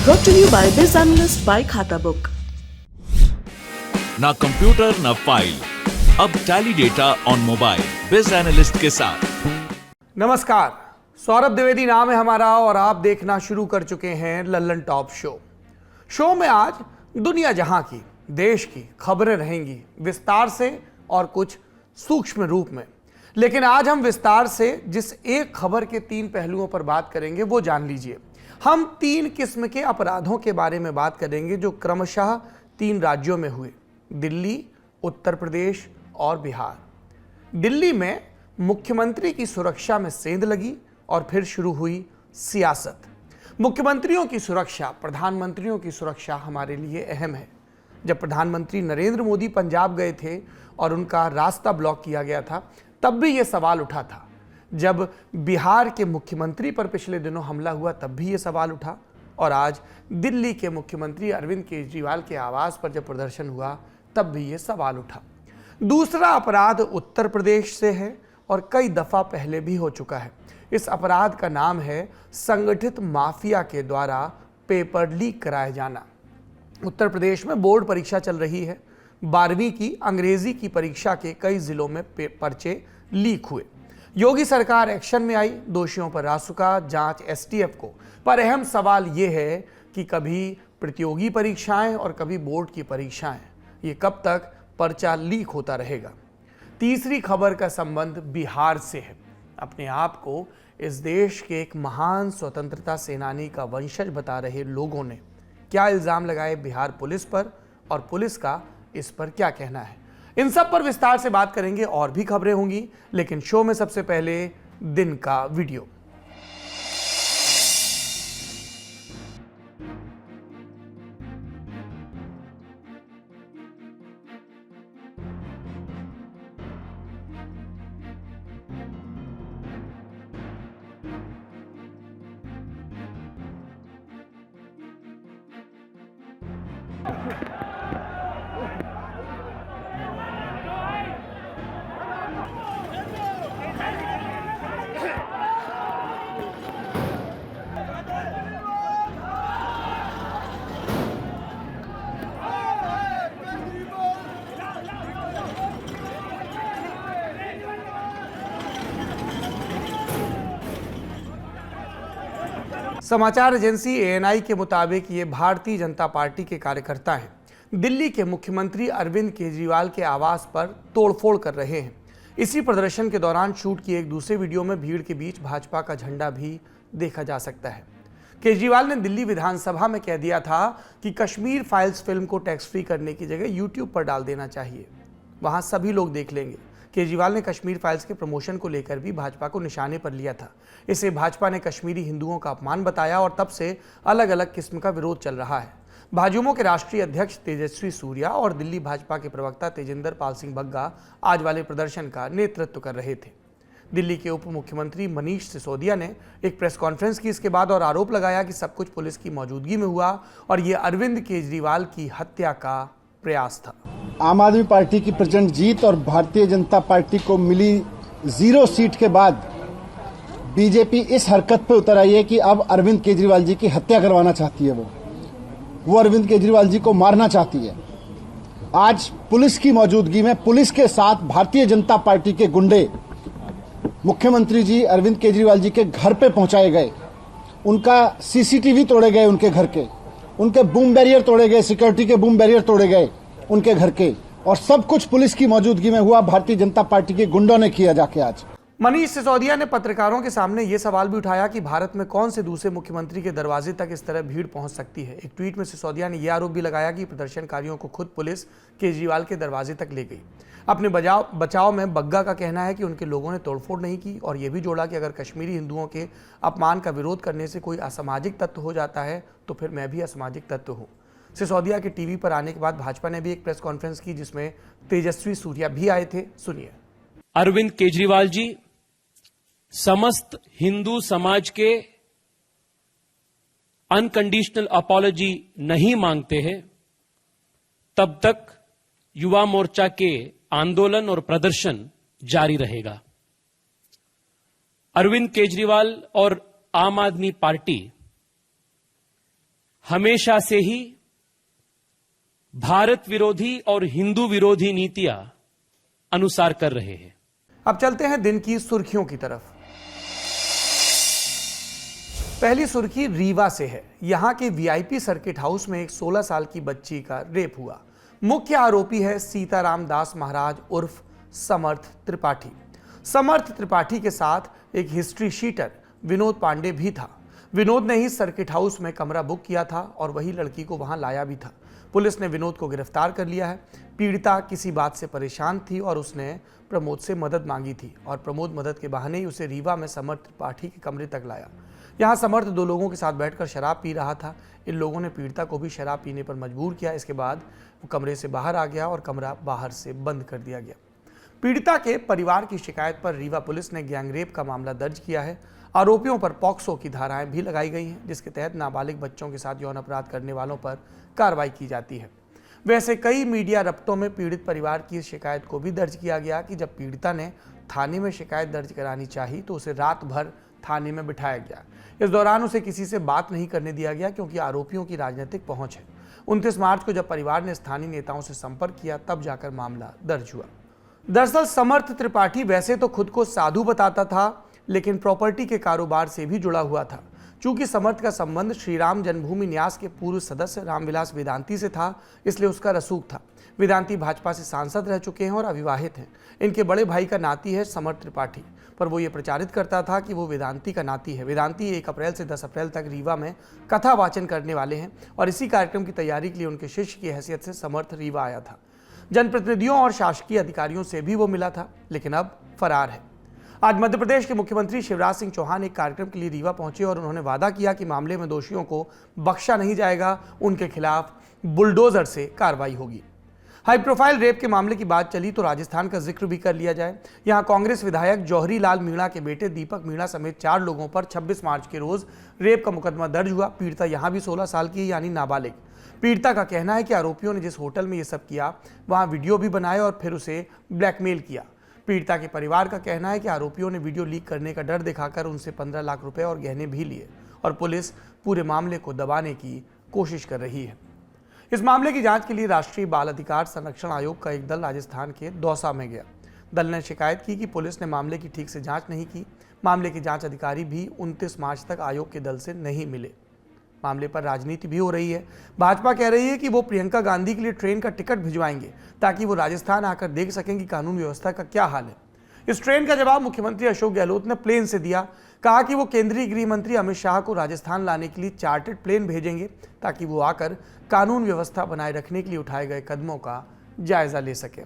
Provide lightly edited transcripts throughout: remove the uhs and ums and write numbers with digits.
Brought to you by Biz Analyst by खाता book. ना computer ना फाइल, अब टैली डेटा ऑन मोबाइल बिज एनालिस्ट के साथ। नमस्कार, सौरभ द्विवेदी नाम है हमारा और आप देखना शुरू कर चुके हैं लल्लन टॉप शो में आज दुनिया जहां की, देश की खबरें रहेंगी विस्तार से और कुछ सूक्ष्म रूप में। लेकिन आज हम विस्तार से जिस एक खबर के 3 पहलुओं पर बात करेंगे वो जान लीजिए। हम 3 किस्म के अपराधों के बारे में बात करेंगे जो क्रमशः 3 राज्यों में हुए, दिल्ली, उत्तर प्रदेश और बिहार। दिल्ली में मुख्यमंत्री की सुरक्षा में सेंध लगी और फिर शुरू हुई सियासत। मुख्यमंत्रियों की सुरक्षा, प्रधानमंत्रियों की सुरक्षा हमारे लिए अहम है। जब प्रधानमंत्री नरेंद्र मोदी पंजाब गए थे और उनका रास्ता ब्लॉक किया गया था, तब भी यह सवाल उठा था। जब बिहार के मुख्यमंत्री पर पिछले दिनों हमला हुआ, तब भी यह सवाल उठा। और आज दिल्ली के मुख्यमंत्री अरविंद केजरीवाल के आवास पर जब प्रदर्शन हुआ, तब भी यह सवाल उठा। दूसरा अपराध उत्तर प्रदेश से है और कई दफा पहले भी हो चुका है। इस अपराध का नाम है संगठित माफिया के द्वारा पेपर लीक कराया जाना। उत्तर प्रदेश में बोर्ड परीक्षा चल रही है। 12वीं की अंग्रेजी की परीक्षा के कई जिलों में पर्चे लीक हुए। योगी सरकार एक्शन में आई, दोषियों पर रासुका, जांच एसटीएफ को। पर अहम सवाल यह है कि कभी प्रतियोगी परीक्षाएं और कभी बोर्ड की परीक्षाएं, ये कब तक पर्चा लीक होता रहेगा। तीसरी खबर का संबंध बिहार से है। अपने आप को इस देश के एक महान स्वतंत्रता सेनानी का वंशज बता रहे लोगों ने क्या इल्जाम लगाए बिहार पुलिस पर और पुलिस का इस पर क्या कहना है, इन सब पर विस्तार से बात करेंगे। और भी खबरें होंगी, लेकिन शो में सबसे पहले दिन का वीडियो। समाचार एजेंसी एएनआई के मुताबिक ये भारतीय जनता पार्टी के कार्यकर्ता हैं। दिल्ली के मुख्यमंत्री अरविंद केजरीवाल के आवास पर तोड़फोड़ कर रहे हैं। इसी प्रदर्शन के दौरान शूट किए एक दूसरे वीडियो में भीड़ के बीच भाजपा का झंडा भी देखा जा सकता है। केजरीवाल ने दिल्ली विधानसभा में कह दिया था कि कश्मीर फाइल्स फिल्म को टैक्स फ्री करने की जगह यूट्यूब पर डाल देना चाहिए, वहां सभी लोग देख लेंगे। केजरीवाल ने कश्मीर फाइल्स के प्रमोशन को लेकर भी भाजपा को निशाने पर लिया था। इसे भाजपा ने कश्मीरी हिंदुओं का अपमान बताया और तब से अलग अलग किस्म का विरोध चल रहा है। भाजयुमो के राष्ट्रीय अध्यक्ष तेजस्वी सूर्या और दिल्ली भाजपा के प्रवक्ता तेजिंदर पाल सिंह बग्गा आज वाले प्रदर्शन का नेतृत्व कर रहे थे। दिल्ली के उप मुख्यमंत्री मनीष सिसोदिया ने एक प्रेस कॉन्फ्रेंस की इसके बाद और आरोप लगाया कि सब कुछ पुलिस की मौजूदगी में हुआ और ये अरविंद केजरीवाल की हत्या का प्रयास था। आम आदमी पार्टी की प्रचंड जीत और भारतीय जनता पार्टी को मिली 0 सीट के बाद बीजेपी इस हरकत पे उतर आई है कि अब अरविंद केजरीवाल जी की हत्या करवाना चाहती है। वो अरविंद केजरीवाल जी को मारना चाहती है। आज पुलिस की मौजूदगी में, पुलिस के साथ भारतीय जनता पार्टी के गुंडे मुख्यमंत्री जी अरविंद केजरीवाल जी के घर पे पहुंचाए गए। उनका सीसीटीवी तोड़े गए, उनके बूम बैरियर तोड़े गए, सिक्योरिटी के बूम बैरियर तोड़े गए उनके घर के, और सब कुछ पुलिस की मौजूदगी में हुआ। भारतीय जनता पार्टी के गुंडों ने किया जाके आज। मनीष सिसोदिया ने पत्रकारों के सामने यह सवाल भी उठाया कि भारत में कौन से दूसरे मुख्यमंत्री के दरवाजे तक इस तरह भीड़ पहुंच सकती है। एक ट्वीट में सिसोदिया ने यह आरोप भी लगाया कि प्रदर्शनकारियों को खुद पुलिस केजरीवाल के दरवाजे तक ले गई। अपने बचाव में बग्गा का कहना है कि उनके लोगों ने तोड़फोड़ नहीं की और यह भी जोड़ा कि अगर कश्मीरी हिंदुओं के अपमान का विरोध करने से कोई असामाजिक तत्व हो जाता है तो फिर मैं भी असामाजिक तत्व हूँ। सिसोदिया के टीवी पर आने के बाद भाजपा ने भी एक प्रेस कॉन्फ्रेंस की जिसमें तेजस्वी सूर्या भी आए थे। सुनिए। अरविंद केजरीवाल जी समस्त हिंदू समाज के अनकंडीशनल अपॉलॉजी नहीं मांगते हैं, तब तक युवा मोर्चा के आंदोलन और प्रदर्शन जारी रहेगा। अरविंद केजरीवाल और आम आदमी पार्टी हमेशा से ही भारत विरोधी और हिंदू विरोधी नीतियां अनुसार कर रहे हैं। अब चलते हैं दिन की सुर्खियों की तरफ। पहली सुर्खी रीवा से है। यहां के वीआईपी सर्किट हाउस में एक 16 साल की बच्ची का रेप हुआ। मुख्य आरोपी है सीताराम दास महाराज उर्फ समर्थ त्रिपाठी। समर्थ त्रिपाठी के साथ एक हिस्ट्री शीटर विनोद पांडे भी था। विनोद ने ही सर्किट हाउस में कमरा बुक किया था और वही लड़की को वहां लाया भी था। पुलिस ने विनोद को गिरफ्तार कर लिया है। पीड़िता किसी बात से परेशान थी और उसने प्रमोद से मदद मांगी थी और प्रमोद मदद के बहाने ही उसे रीवा में समर्थ त्रिपाठी के कमरे तक लाया। यहाँ समर्थ 2 लोगों के साथ बैठकर शराब पी रहा था। इन लोगों ने पीड़िता को भी शराब पीने पर मजबूर किया। इसके बाद वो कमरे से बाहर आ गया और कमरा बाहर से बंद कर दिया गया। पीड़िता के परिवार की शिकायत पर रीवा पुलिस ने गैंगरेप का मामला दर्ज किया है। आरोपियों पर पॉक्सो की धाराएं भी लगाई गई हैं, जिसके तहत नाबालिग बच्चों के साथ यौन अपराध करने वालों पर कार्रवाई की जाती है। वैसे कई मीडिया रप्टों में पीड़ित परिवार की इस शिकायत को भी दर्ज किया गया कि जब पीड़िता ने थाने में शिकायत दर्ज करानी चाहिए तो उसे रात भर थाने में बिठाया गया। इस दौरान उसे किसी से बात नहीं करने दिया गया क्योंकि आरोपियों की राजनीतिक पहुंच है। 29 मार्च को जब परिवार ने स्थानीय नेताओं से संपर्क किया तब जाकर मामला दर्ज हुआ। दरअसल समर्थ त्रिपाठी वैसे तो खुद को साधु बताता था, लेकिन प्रॉपर्टी के कारोबार से भी जुड़ा हुआ था। चूंकि समर्थ का संबंध श्री राम जन्मभूमि न्यास के पूर्व सदस्य रामविलास वेदांती से था, इसलिए उसका रसूख था। वेदांती भाजपा से सांसद रह चुके हैं और अविवाहित हैं। इनके बड़े भाई का नाती है समर्थ त्रिपाठी, पर वो ये प्रचारित करता था कि वो वेदांती का नाती है। वेदांती 1 अप्रैल से 10 अप्रैल तक रीवा में कथा वाचन करने वाले हैं और इसी कार्यक्रम की तैयारी के लिए उनके शिष्य की हैसियत से समर्थ रीवा आया था। जनप्रतिनिधियों और शासकीय अधिकारियों से भी वो मिला था, लेकिन अब फरार है। आज मध्य प्रदेश के मुख्यमंत्री शिवराज सिंह चौहान एक कार्यक्रम के लिए रीवा पहुंचे और उन्होंने वादा किया कि मामले में दोषियों को बख्शा नहीं जाएगा, उनके खिलाफ बुलडोजर से कार्रवाई होगी। हाई प्रोफाइल रेप के मामले की बात चली तो राजस्थान का जिक्र भी कर लिया जाए। यहां कांग्रेस विधायक जौहरी लाल मीणा के बेटे दीपक मीणा समेत 4 लोगों पर 26 मार्च के रोज रेप का मुकदमा दर्ज हुआ। पीड़िता यहां भी 16 साल की यानी नाबालिग। पीड़िता का कहना है कि आरोपियों ने जिस होटल में ये सब किया वहां वीडियो भी बनाए और फिर उसे ब्लैकमेल किया। पीड़िता के परिवार का कहना है कि आरोपियों ने वीडियो लीक करने का डर दिखाकर उनसे 15 लाख रुपए और गहने भी लिए और पुलिस पूरे मामले को दबाने की कोशिश कर रही है। इस मामले की जांच के लिए राष्ट्रीय बाल अधिकार संरक्षण आयोग का एक दल राजस्थान के दौसा में गया। दल ने शिकायत की कि पुलिस ने मामले की ठीक से जांच नहीं की। मामले के जांच अधिकारी भी 29 मार्च तक आयोग के दल से नहीं मिले। मामले पर राजनीति भी हो रही है। भाजपा कह रही है कि वो प्रियंका गांधी के लिए ट्रेन का टिकट भिजवाएंगे ताकि वो राजस्थान आकर देख सकें कि कानून व्यवस्था का क्या हाल है। इस ट्रेन का जवाब मुख्यमंत्री अशोक गहलोत ने प्लेन से दिया। कहा कि वो केंद्रीय गृह मंत्री अमित शाह को राजस्थान लाने के लिए चार्टर्ड प्लेन भेजेंगे ताकि वो आकर कानून व्यवस्था बनाए रखने के लिए उठाए गए कदमों का जायजा ले सके।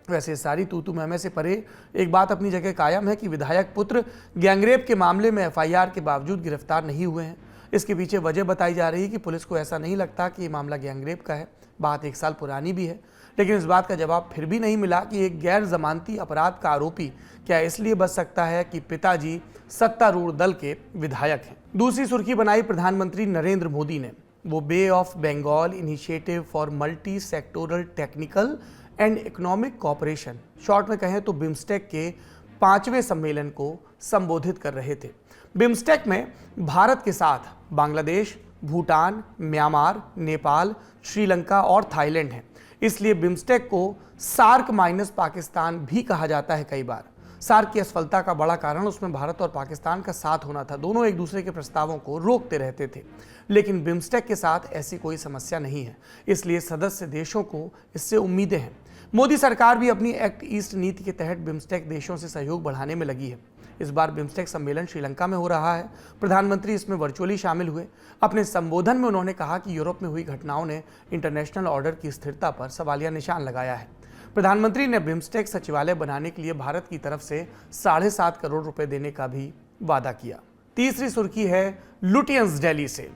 वैसे सारी तूतू महमे से परे एक बात अपनी जगह कायम है कि विधायक पुत्र गैंगरेप के मामले में एफआईआर के बावजूद गिरफ्तार नहीं हुए हैं। इसके पीछे वजह बताई जा रही है कि पुलिस को ऐसा नहीं लगता कि ये मामला गैंगरेप का है। बात 1 साल पुरानी भी है, लेकिन इस बात का जवाब फिर भी नहीं मिला कि एक गैर जमानती अपराध का आरोपी क्या इसलिए बच सकता है कि पिताजी सत्तारूढ़ दल के विधायक हैं। दूसरी सुर्खी बनाई प्रधानमंत्री नरेंद्र मोदी ने। वो bay of Bengal initiative for multi sectoral technical and economic cooperation, short में कहें तो बिम्स्टेक के 5वें सम्मेलन को संबोधित कर रहे थे। बिम्स्टेक में भारत के साथ बांग्लादेश, भूटान, म्यांमार, नेपाल, श्रीलंका और थाईलैंड है। इसलिए बिम्स्टेक को सार्क माइनस पाकिस्तान भी कहा जाता है। कई बार सार्क की असफलता का बड़ा कारण उसमें भारत और पाकिस्तान का साथ होना था। दोनों एक दूसरे के प्रस्तावों को रोकते रहते थे, लेकिन बिम्स्टेक के साथ ऐसी कोई समस्या नहीं है। इसलिए सदस्य देशों को इससे उम्मीदें हैं। मोदी सरकार भी अपनी एक्ट ईस्ट नीति के तहत बिम्स्टेक देशों से सहयोग बढ़ाने में लगी है। इस बार बिम्स्टेक सम्मेलन श्रीलंका में हो रहा है। प्रधानमंत्री इसमें वर्चुअली शामिल हुए। अपने संबोधन में उन्होंने कहा कि यूरोप में हुई घटनाओं ने इंटरनेशनल ऑर्डर की स्थिरता पर सवालिया निशान लगाया है। प्रधानमंत्री ने बिम्स्टेक सचिवालय बनाने के लिए भारत की तरफ से 7.5 करोड़ रुपए देने का भी वादा किया। तीसरी सुर्खी है लुटियंस दिल्ली से।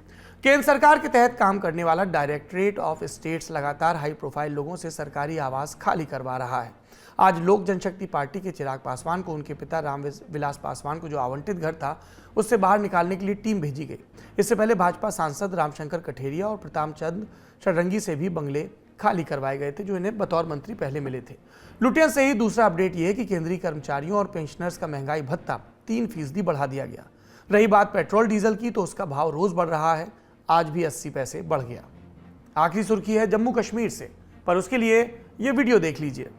केंद्र सरकार के तहत काम करने वाला डायरेक्टरेट ऑफ स्टेट्स लगातार हाई प्रोफाइल लोगों से सरकारी आवास खाली करवा रहा है। आज लोक जनशक्ति पार्टी के चिराग पासवान को उनके पिता रामविलास पासवान को जो आवंटित घर था उससे बाहर निकालने के लिए टीम भेजी गई। इससे पहले भाजपा सांसद रामशंकर कठेरिया और प्रतापचंद षडंगी से भी बंगले खाली करवाए गए थे, जो इन्हें बतौर मंत्री पहले मिले थे। लुटियन से ही दूसरा अपडेट यह है कि केंद्रीय कर्मचारियों और पेंशनर्स का महंगाई भत्ता 3% बढ़ा दिया गया। रही बात पेट्रोल डीजल की, तो उसका भाव रोज बढ़ रहा है। आज भी 80 पैसे बढ़ गया। आखिरी सुर्खी है जम्मू कश्मीर से, पर उसके लिए ये वीडियो देख लीजिए।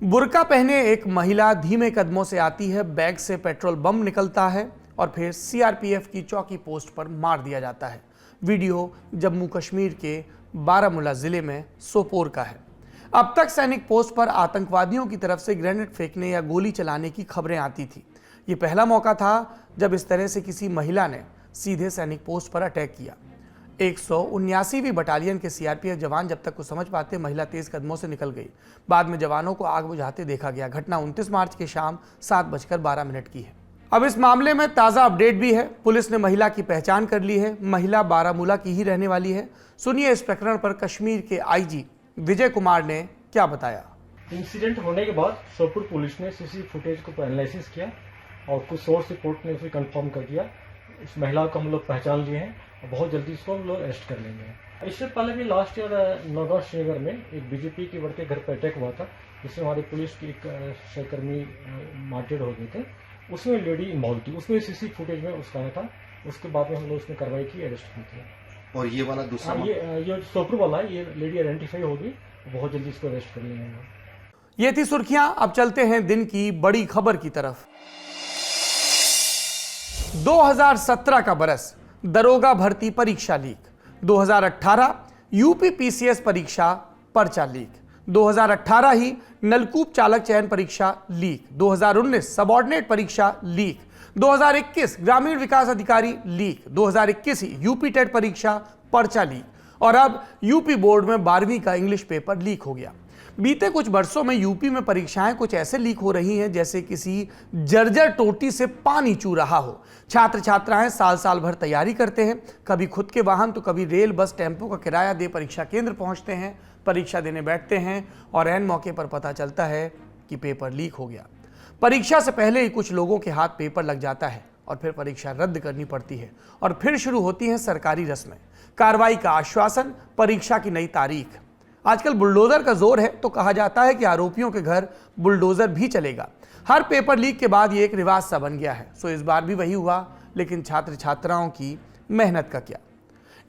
बुर्का पहने एक महिला धीमे कदमों से आती है, बैग से पेट्रोल बम निकलता है और फिर सीआरपीएफ की चौकी पोस्ट पर मार दिया जाता है। वीडियो जम्मू कश्मीर के बारामूला जिले में सोपोर का है। अब तक सैनिक पोस्ट पर आतंकवादियों की तरफ से ग्रेनेड फेंकने या गोली चलाने की खबरें आती थी। ये पहला मौका था जब इस तरह से किसी महिला ने सीधे सैनिक पोस्ट पर अटैक किया। 179वीं बटालियन के सीआरपीएफ जवान जब तक कुछ समझ पाते, महिला तेज कदमों से निकल गई। बाद में जवानों को आग बुझाते देखा गया। घटना 29 मार्च के शाम 7:12 की है। अब इस मामले में ताजा अपडेट भी है। पुलिस ने महिला की पहचान कर ली है। महिला बारामूला की ही रहने वाली है। सुनिए इस प्रकरण पर कश्मीर के आईजी विजय कुमार ने क्या बताया। इंसिडेंट होने के बाद सोपुर पुलिस ने सीसी फुटेज को एनालिसिस किया और कुछ सोर्स रिपोर्ट ने उसे कंफर्म कर दिया। इस महिला को हम लोग पहचान लिए हैं और बहुत जल्दी इसको हम लोग अरेस्ट कर लेंगे। इससे पहले भी लास्ट ईयर नौगांव श्रीनगर में एक बीजेपी के वर्कर घर पर अटैक हुआ था, जिसमें हमारी पुलिस की एक सहकर्मी मार्टेड हो गए थे। उसमें लेडी इन्वॉल्व थी, उसमें सीसी फुटेज में उसका आया था। उसके बाद में हम लोग उसने कार्रवाई की, अरेस्ट की थी। और ये वाला दूसरा ये सोपुर वाला है, ये लेडी आइडेंटिफाई होगी, बहुत जल्दी इसको अरेस्ट कर लेंगे। ये थी सुर्खियां। अब चलते हैं दिन की बड़ी खबर की तरफ। 2017 का बरस, दरोगा भर्ती परीक्षा लीक। 2018 यूपी पीसीएस परीक्षा पर्चा लीक। 2018 ही नलकूप चालक चयन परीक्षा लीक। 2019 सबऑर्डिनेट परीक्षा लीक। 2021 ग्रामीण विकास अधिकारी लीक। 2021 ही यूपी टेट परीक्षा पर्चा लीक। और अब यूपी बोर्ड में 12वीं का इंग्लिश पेपर लीक हो गया। बीते कुछ वर्षों में यूपी में परीक्षाएं कुछ ऐसे लीक हो रही हैं जैसे किसी जर्जर टोटी से पानी चू रहा हो। छात्र छात्राएं साल साल भर तैयारी करते हैं, कभी खुद के वाहन तो कभी रेल बस टेम्पो का किराया दे परीक्षा केंद्र पहुंचते हैं, परीक्षा देने बैठते हैं और ऐन मौके पर पता चलता है कि पेपर लीक हो गया। परीक्षा से पहले ही कुछ लोगों के हाथ पेपर लग जाता है और फिर परीक्षा रद्द करनी पड़ती है और फिर शुरू होती हैं सरकारी रस्में, कार्रवाई का आश्वासन, परीक्षा की नई तारीख। आजकल बुलडोजर का जोर है तो कहा जाता है कि आरोपियों के घर बुलडोजर भी चलेगा। हर पेपर लीक के बाद ये एक रिवाज सा बन गया है। सो इस बार भी वही हुआ, लेकिन छात्र छात्राओं की मेहनत का क्या।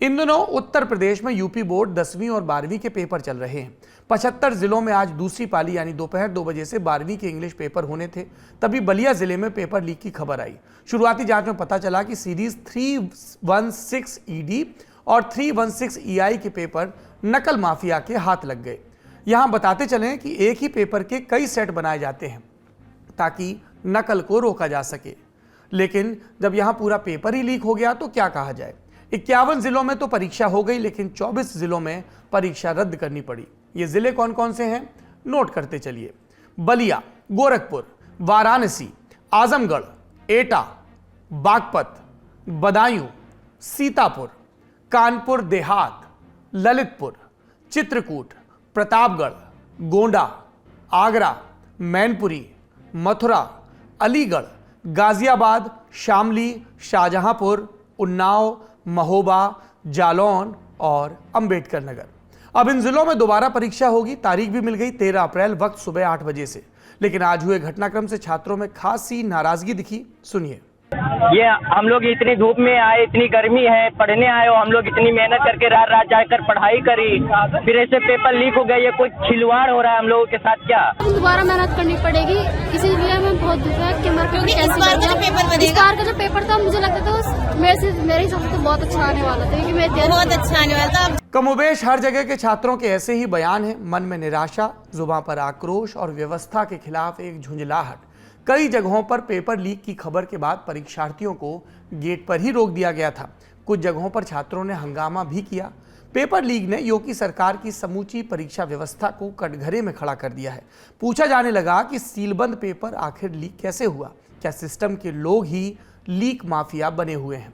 इन दिनों उत्तर प्रदेश में यूपी बोर्ड 10वीं और 12वीं के पेपर चल रहे हैं। 75 जिलों में आज दूसरी पाली यानी दोपहर 2 बजे से 12वीं के इंग्लिश पेपर होने थे। तभी बलिया जिले में पेपर लीक की खबर आई। शुरुआती जांच में पता चला कि सीरीज 316 ED और 316 EI के पेपर नकल माफिया के हाथ लग गए। यहां बताते चलें कि एक ही पेपर के कई सेट बनाए जाते हैं ताकि नकल को रोका जा सके। लेकिन जब यहां पूरा पेपर ही लीक हो गया तो क्या कहा जाए। 51 जिलों में तो परीक्षा हो गई, लेकिन 24 जिलों में परीक्षा रद्द करनी पड़ी। ये जिले कौन कौन से हैं, नोट करते चलिए। बलिया, गोरखपुर, वाराणसी, आजमगढ़, एटा, बागपत, बदायूं, सीतापुर, कानपुर देहात, ललितपुर, चित्रकूट, प्रतापगढ़, गोंडा, आगरा, मैनपुरी, मथुरा, अलीगढ़, गाजियाबाद, शामली, शाहजहांपुर, उन्नाव, महोबा, जालौन और अंबेडकर नगर। अब इन जिलों में दोबारा परीक्षा होगी। तारीख भी मिल गई 13 अप्रैल, वक्त सुबह 8 बजे से। लेकिन आज हुए घटनाक्रम से छात्रों में खासी नाराजगी दिखी। सुनिए। ये हम लोग इतनी धूप में आए, इतनी गर्मी है, पढ़ने आए हो, हम लोग इतनी मेहनत करके रात रात जाकर पढ़ाई करी, फिर ऐसे पेपर लीक हो गए। ये कोई खिलवाड़ हो रहा है हम लोगों के साथ क्या? दोबारा मेहनत करनी पड़ेगी, इसीलिए मैं बहुत दुख है कि क्योंकि इस बार का जो पेपर था मुझे लगता था मेरे हिसाब से तो बहुत अच्छा आने वाला था, क्योंकि बहुत अच्छा आने वाला था। कमोबेश हर जगह के छात्रों के ऐसे ही बयान हैं। मन में निराशा, जुबान पर आक्रोश और व्यवस्था के खिलाफ एक झुंझलाहट। कई जगहों पर पेपर लीक की खबर के बाद परीक्षार्थियों को गेट पर ही रोक दिया गया था। कुछ जगहों पर छात्रों ने हंगामा भी किया। पेपर लीक ने योगी सरकार की समूची परीक्षा व्यवस्था को कटघरे में खड़ा कर दिया है। पूछा जाने लगा कि सीलबंद पेपर आखिर लीक कैसे हुआ? क्या सिस्टम के लोग ही लीक माफिया बने हुए हैं?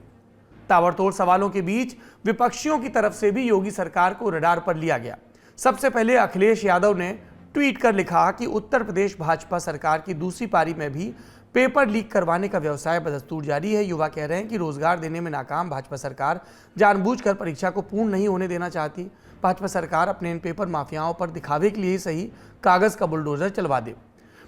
ताबड़तोड़ सवालों के बीच विपक्षियों की तरफ से भी योगी सरकार को रडार पर लिया गया। सबसे पहले अखिलेश यादव ने ट्वीट कर लिखा कि उत्तर प्रदेश भाजपा सरकार की दूसरी पारी में भी पेपर लीक करवाने का व्यवसाय बदस्तूर जारी है। युवा कह रहे हैं कि रोजगार देने में नाकाम भाजपा सरकार जानबूझकर परीक्षा को पूर्ण नहीं होने देना चाहती। भाजपा सरकार अपने इन पेपर माफियाओं पर दिखावे के लिए ही सही कागज का बुलडोजर चलवा दे।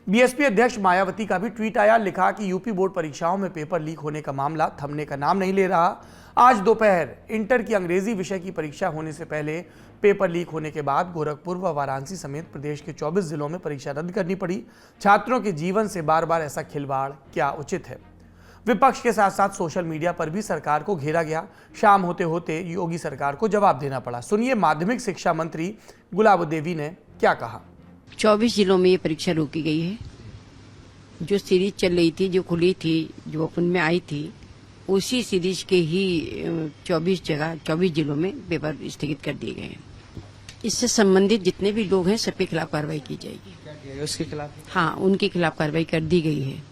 बीएसपी अध्यक्ष मायावती का भी ट्वीट आया, लिखा कि यूपी बोर्ड परीक्षाओं में पेपर लीक होने का मामला थमने का नाम नहीं ले रहा। आज दोपहर इंटर की अंग्रेजी विषय की परीक्षा होने से पहले पेपर लीक होने के बाद गोरखपुर व वाराणसी समेत प्रदेश के 24 जिलों में परीक्षा रद्द करनी पड़ी। छात्रों के जीवन से बार बार ऐसा खिलवाड़ क्या उचित है? विपक्ष के साथ साथ सोशल मीडिया पर भी सरकार को घेरा गया। शाम होते होते योगी सरकार को जवाब देना पड़ा। सुनिए माध्यमिक शिक्षा मंत्री गुलाबदेवी ने क्या कहा। 24 जिलों में ये परीक्षा रोकी गई है। जो सीरीज चल रही थी, जो खुली थी, जो ओपन में आई थी, उसी सीरीज के ही 24 जिलों में पेपर स्थगित कर दिए गए हैं। इससे संबंधित जितने भी लोग हैं सबके खिलाफ कार्रवाई की जाएगी। उसके खिलाफ? हाँ, उनके खिलाफ कार्रवाई कर दी गई है।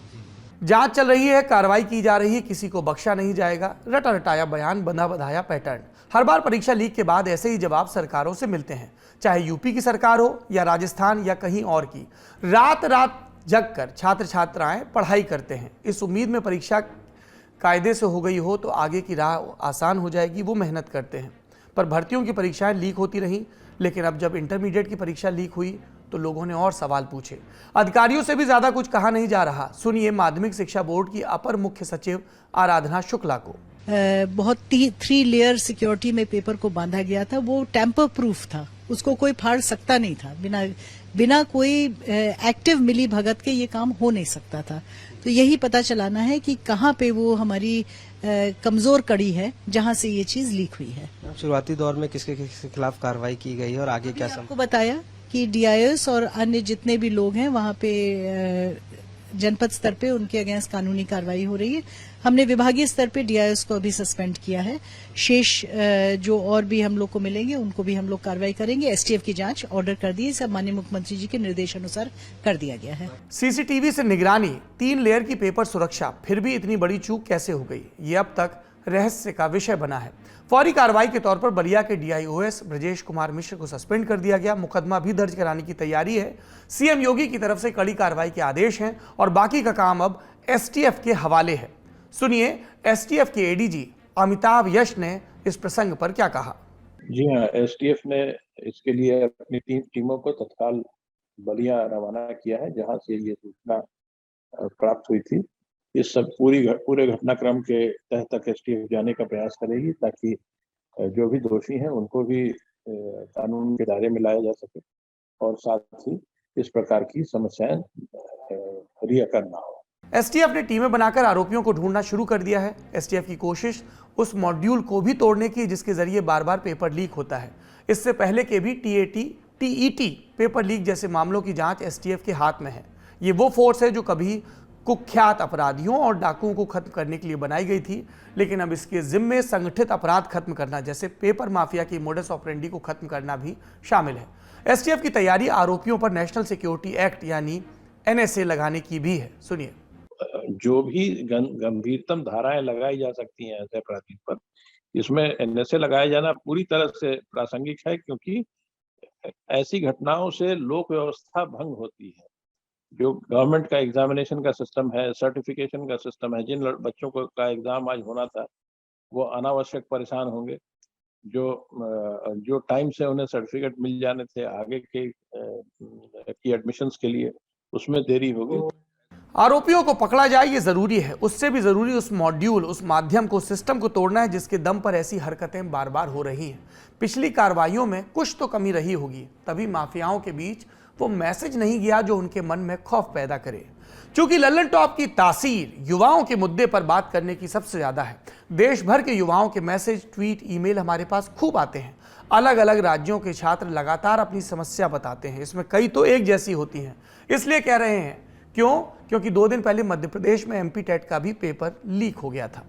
जांच चल रही है, कार्रवाई की जा रही है, किसी को बख्शा नहीं जाएगा। रटा रटाया बयान, बंधा बधाया पैटर्न। हर बार परीक्षा लीक के बाद ऐसे ही जवाब सरकारों से मिलते हैं, चाहे यूपी की सरकार हो या राजस्थान या कहीं और की। रात रात जग कर छात्र छात्राएं पढ़ाई करते हैं, इस उम्मीद में परीक्षा कायदे से हो गई हो तो आगे की राह आसान हो जाएगी। वो मेहनत करते हैं, पर भर्तियों की परीक्षाएं लीक होती रहीं। लेकिन अब जब इंटरमीडिएट की परीक्षा लीक हुई तो लोगों ने और सवाल पूछे। अधिकारियों से भी ज्यादा कुछ कहा नहीं जा रहा। सुनिए माध्यमिक शिक्षा बोर्ड की अपर मुख्य सचिव आराधना शुक्ला को। बहुत 3 लेयर सिक्योरिटी में पेपर को बांधा गया था। वो टेम्पर प्रूफ था, उसको कोई फाड़ सकता नहीं था। बिना कोई एक्टिव मिली भगत के ये काम हो नहीं सकता था। तो यही पता चलाना है कि कहाँ पे वो हमारी कमजोर कड़ी है जहाँ से ये चीज लीक हुई है। शुरुआती दौर में किसके खिलाफ कार्रवाई की गई है और आगे क्या आपको बताया कि डीआईएस और अन्य जितने भी लोग हैं वहाँ पे जनपद स्तर पे उनके अगेंस्ट कानूनी कार्रवाई हो रही है। हमने विभागीय स्तर पे डीआईएस को अभी सस्पेंड किया है। शेष जो और भी हम लोग को मिलेंगे उनको भी हम लोग कार्रवाई करेंगे। एसटीएफ की जांच ऑर्डर कर दी है, सब माननीय मुख्यमंत्री जी के निर्देश अनुसार कर दिया गया है। सीसीटीवी से निगरानी, 3 लेयर की पेपर सुरक्षा, फिर भी इतनी बड़ी चूक कैसे हो गई, ये अब तक रहस्य का विषय बना है। फौरी कार्रवाई के तौर पर बलिया के डीआईओएस ब्रजेश कुमार मिश्र को सस्पेंड कर दिया गया। मुकदमा भी दर्ज कराने की तैयारी है। सीएम योगी की तरफ से कड़ी कार्रवाई के आदेश हैं और बाकी का काम अब एसटीएफ के हवाले है। सुनिए एसटीएफ के एडीजी अमिताभ यश ने इस प्रसंग पर क्या कहा। जी हाँ, एसटीएफ ने इसके लिए अपनी 3 टीमों को तत्काल बलिया रवाना किया है, जहां से ये सूचना प्राप्त हुई थी। इस सब पूरे घटनाक्रम के तह तक एसटीएफ जाने का प्रयास करेगी ताकि जो भी दोषी हैं उनको भी कानून के दायरे में लाया जा सके और साथ ही इस प्रकार की समस्याएं रिअकर ना हो। एसटीएफ ने टीमें बनाकर आरोपियों को ढूंढना शुरू कर दिया है। एसटीएफ की कोशिश उस मॉड्यूल को भी तोड़ने की जिसके जरिए बार बार पेपर लीक होता है। इससे पहले के भी टीईटी पेपर लीक जैसे मामलों की जांच एसटीएफ के हाथ में है। ये वो फोर्स है जो कभी कुख्यात अपराधियों और डाकुओं को खत्म करने के लिए बनाई गई थी, लेकिन अब इसके जिम्मे संगठित अपराध खत्म करना जैसे पेपर माफिया की मोडस ऑपरेंडी को खत्म करना भी शामिल है। एसटीएफ की तैयारी आरोपियों पर नेशनल सिक्योरिटी एक्ट यानी एनएसए लगाने की भी है। सुनिए, जो भी गंभीरतम धाराएं लगाई जा सकती हैं ऐसे अपराधियों पर, इसमें एनएसए लगाया जाना पूरी तरह से प्रासंगिक है, क्योंकि ऐसी घटनाओं से लोक व्यवस्था भंग होती है। जो गवर्नमेंट का एग्जामिनेशन का सिस्टम है, सर्टिफिकेशन का सिस्टम है, जिन बच्चों को का एग्जाम आज होना था वो अनावश्यक परेशान होंगे। जो टाइम से उन्हें सर्टिफिकेट मिल जाने थे आगे की एडमिशन्स के लिए, उसमें देरी होगी। आरोपियों को पकड़ा जाए ये जरूरी है, उससे भी जरूरी उस मॉड्यूल, उस माध्यम को, सिस्टम को तोड़ना है जिसके दम पर ऐसी हरकतें बार बार हो रही हैं। पिछली कार्रवाइयों में कुछ तो कमी रही होगी, तभी माफियाओं के बीच वो मैसेज नहीं गया जो उनके मन में खौफ पैदा करे। क्योंकि लल्लन टॉप की तासीर युवाओं के मुद्दे पर बात करने की सबसे ज्यादा है। देश भर के युवाओं के मैसेज, ट्वीट, ईमेल हमारे पास खूब आते हैं। अलग अलग राज्यों के छात्र लगातार अपनी समस्या बताते हैं, इसमें कई तो एक जैसी होती हैं। इसलिए कह रहे हैं क्यों? क्योंकि 2 दिन पहले मध्य प्रदेश में एमपी टेट का भी पेपर लीक हो गया था।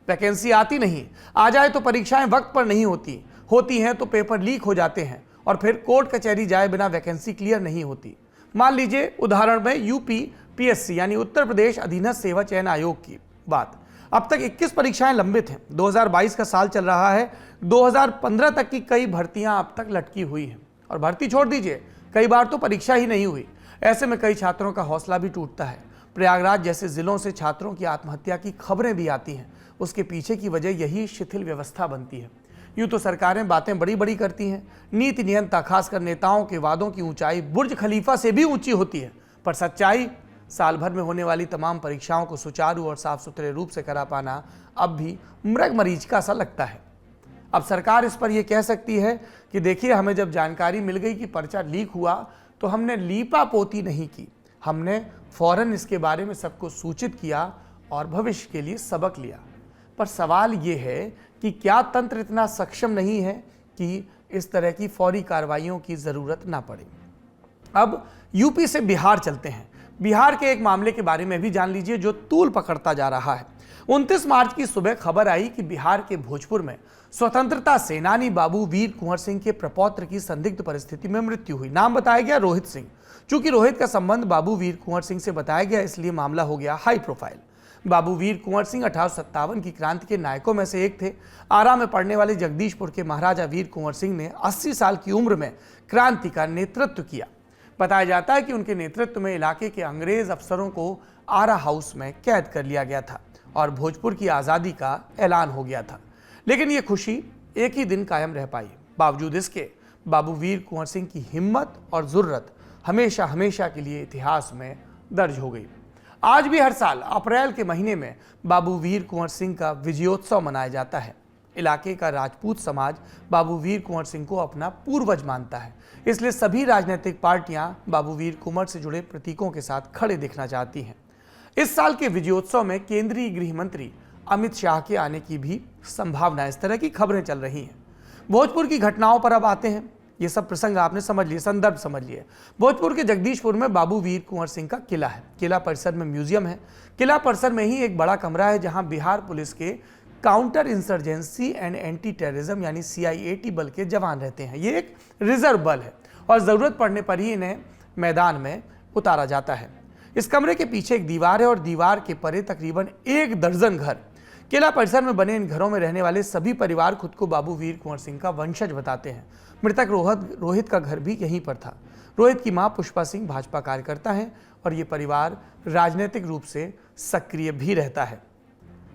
वैकेंसी आती नहीं, आ जाए तो परीक्षाएं वक्त पर नहीं होती हैं तो पेपर लीक हो जाते हैं और फिर कोर्ट कचहरी जाए बिना वैकेंसी क्लियर नहीं होती। मान लीजिए उदाहरण में यूपी पीएससी यानी उत्तर प्रदेश अधीनस्थ सेवा चयन आयोग की बात। अब तक 21 परीक्षाएं लंबित हैं। 2022 का साल चल रहा है। 2015 तक की कई भर्तियां अब तक लटकी हुई हैं। और भर्ती छोड़ दीजिए, कई बार तो परीक्षा ही नहीं हुई। ऐसे में कई छात्रों का हौसला भी टूटता है। प्रयागराज जैसे जिलों से छात्रों की आत्महत्या की खबरें भी आती हैं। उसके पीछे की वजह यही शिथिल व्यवस्था बनती है। यूं तो सरकारें बातें बड़ी बड़ी करती हैं, नीति नियंता खासकर नेताओं के वादों की ऊंचाई बुर्ज खलीफा से भी ऊंची होती है, पर सच्चाई साल भर में होने वाली तमाम परीक्षाओं को सुचारू और साफ सुथरे रूप से करा पाना अब भी मृग मरीज का सा लगता है। अब सरकार इस पर यह कह सकती है कि देखिए, हमें जब जानकारी मिल गई कि पर्चा लीक हुआ तो हमने लीपा पोती नहीं की, हमने फौरन इसके बारे में सबको सूचित किया और भविष्य के लिए सबक लिया। पर सवाल ये है कि क्या तंत्र इतना सक्षम नहीं है कि इस तरह की फौरी कार्रवाइयों की जरूरत ना पड़े। अब यूपी से बिहार चलते हैं। बिहार के एक मामले के बारे में भी जान लीजिए जो तूल पकड़ता जा रहा है। 29 मार्च की सुबह खबर आई कि बिहार के भोजपुर में स्वतंत्रता सेनानी बाबू वीर कुंवर सिंह के प्रपौत्र की संदिग्ध परिस्थिति में मृत्यु हुई। नाम बताया गया रोहित सिंह। चूंकि रोहित का संबंध बाबू वीर कुंवर सिंह से बताया गया, इसलिए मामला हो गया हाई प्रोफाइल। बाबू वीर कुंवर सिंह 1857 की क्रांति के नायकों में से एक थे। आरा में पड़ने वाले जगदीशपुर के महाराजा वीर कुंवर सिंह ने 80 साल की उम्र में क्रांति का नेतृत्व किया। बताया जाता है कि उनके नेतृत्व में इलाके के अंग्रेज अफसरों को आरा हाउस में कैद कर लिया गया था और भोजपुर की आज़ादी का ऐलान हो गया था। लेकिन ये खुशी एक ही दिन कायम रह पाई। बावजूद इसके बाबू वीर कुंवर सिंह की हिम्मत और जुर्रत हमेशा हमेशा के लिए इतिहास में दर्ज हो गई। आज भी हर साल अप्रैल के महीने में बाबू वीर कुंवर सिंह का विजयोत्सव मनाया जाता है। इलाके का राजपूत समाज बाबू वीर कुंवर सिंह को अपना पूर्वज मानता है, इसलिए सभी राजनीतिक पार्टियां बाबू वीर कुंवर से जुड़े प्रतीकों के साथ खड़े दिखना चाहती हैं। इस साल के विजयोत्सव में केंद्रीय गृह मंत्री अमित शाह के आने की भी संभावना, इस तरह की खबरें चल रही हैं। भोजपुर की घटनाओं पर अब आते हैं। ये सब प्रसंग आपने समझ लिए, संदर्भ समझ लिए। भोजपुर के जगदीशपुर में बाबू वीर कुंवर सिंह का किला है। किला परिसर में म्यूजियम है। किला परिसर में ही एक बड़ा कमरा है जहां बिहार पुलिस के counter insurgency and anti terrorism यानी CIAT बल के जवान रहते हैं। ये एक रिजर्व बल है और जरूरत पड़ने पर ही इन्हें मैदान में उतारा जाता है। इस कमरे के पीछे एक दीवार है और दीवार के परे तकरीबन 1 दर्जन घर। किला परिसर में बने इन घरों में रहने वाले सभी परिवार खुद को बाबू वीर कुंवर सिंह का वंशज बताते हैं। मृतक रोहित का घर भी यहीं पर था। रोहित की मां पुष्पा सिंह भाजपा कार्यकर्ता हैं और ये परिवार राजनीतिक रूप से सक्रिय भी रहता है।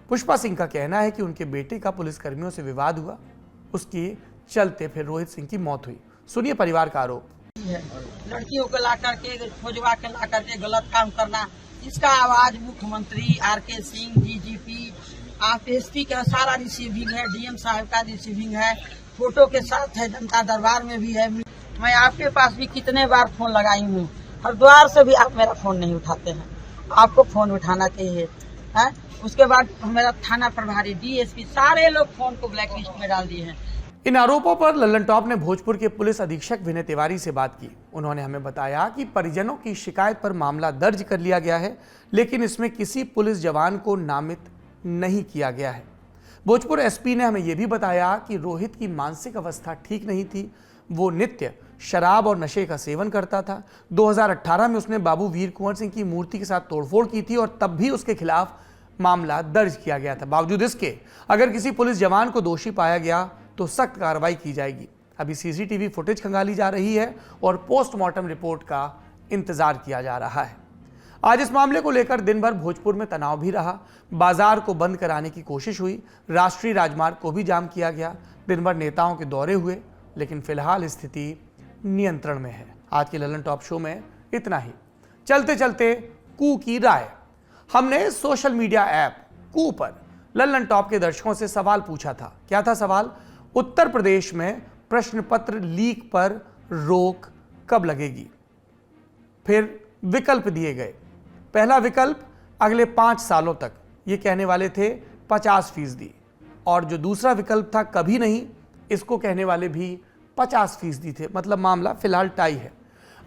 पुष्पा सिंह का कहना है कि उनके बेटे का पुलिसकर्मियों से विवाद हुआ, उसके चलते फिर रोहित सिंह की मौत हुई। सुनिए परिवार का आरोप। लड़कियों को ला करके खोजवा के ला करके गलत काम करना, इसका आवाज मुख्यमंत्री RK सिंह, DGP, SP का सारा रिसीविंग है, DM साहब का रिसीविंग है, फोटो के साथ है, जनता दरबार में भी है। मैं आपके पास भी कितने बार फोन लगाई हूँ, हरिद्वार से भी आप मेरा फोन नहीं उठाते हैं। आपको फोन उठाना चाहिए है। उसके बाद मेरा थाना प्रभारी, DSP, सारे लोग फोन को ब्लैक लिस्ट में डाल दिए हैं। इन आरोपों पर लल्लन टॉप ने भोजपुर के पुलिस अधीक्षक विनय तिवारी से बात की। उन्होंने हमें बताया कि परिजनों की शिकायत पर मामला दर्ज कर लिया गया है, लेकिन इसमें किसी पुलिस जवान को नामित नहीं किया गया है। भोजपुर SP ने हमें यह भी बताया कि रोहित की मानसिक अवस्था ठीक नहीं थी। वो नित्य शराब और नशे का सेवन करता था। 2018 में उसने बाबू वीर कुंवर सिंह की मूर्ति के साथ तोड़फोड़ की थी और तब भी उसके खिलाफ मामला दर्ज किया गया था। बावजूद इसके अगर किसी पुलिस जवान को दोषी पाया गया तो सख्त कार्रवाई की जाएगी। अभी CCTV फुटेज खंगाली जा रही है और पोस्टमार्टम रिपोर्ट का इंतजार किया जा रहा है। आज इस मामले को लेकर दिन भर भोजपुर में तनाव भी रहा। बाजार को बंद कराने की कोशिश हुई, राष्ट्रीय राजमार्ग को भी जाम किया गया। दिन भर नेताओं के दौरे हुए, लेकिन फिलहाल स्थिति नियंत्रण में है। आज के लल्लन टॉप शो में इतना ही। चलते चलते कू की राय। हमने सोशल मीडिया ऐप कू पर लल्लन टॉप के दर्शकों से सवाल पूछा था। क्या था सवाल? उत्तर प्रदेश में प्रश्न पत्र लीक पर रोक कब लगेगी? फिर विकल्प दिए गए। पहला विकल्प अगले 5 सालों तक, ये कहने वाले थे 50%, और जो दूसरा विकल्प था कभी नहीं, इसको कहने वाले भी 50% थे। मतलब मामला फिलहाल टाई है।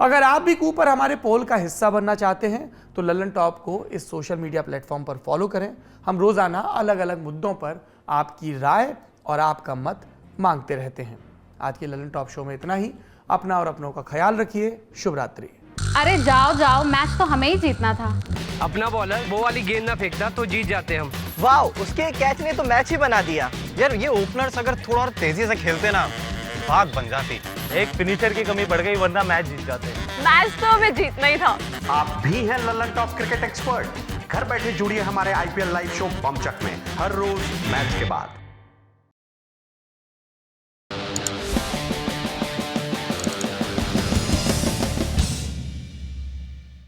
अगर आप भी कू पर हमारे पोल का हिस्सा बनना चाहते हैं तो लल्लन टॉप को इस सोशल मीडिया प्लेटफॉर्म पर फॉलो करें। हम रोजाना अलग अलग मुद्दों पर आपकी राय और आपका मत मांगते रहते हैं। आज के लल्लन टॉप शो में इतना ही। अपना और अपनों का ख्याल रखिए। शुभ रात्रि। अरे जाओ जाओ, मैच तो हमें ही जीतना था। अपना बॉलर वो वाली गेंद ना फेंकता तो जीत जाते हम। वाह, उसके कैच ने तो मैच ही बना दिया। यार ये ओपनर्स अगर थोड़ा और तेजी से खेलते ना, बात बन जाती। एक फिनिशर की कमी पड़ गई, वरना मैच जीत जाते। मैच तो हमें जीतना ही था। आप भी हैं लल्लन टॉप क्रिकेट एक्सपर्ट? घर बैठे जुड़िए हमारे IPL लाइव शो बमचक में हर रोज मैच के बाद।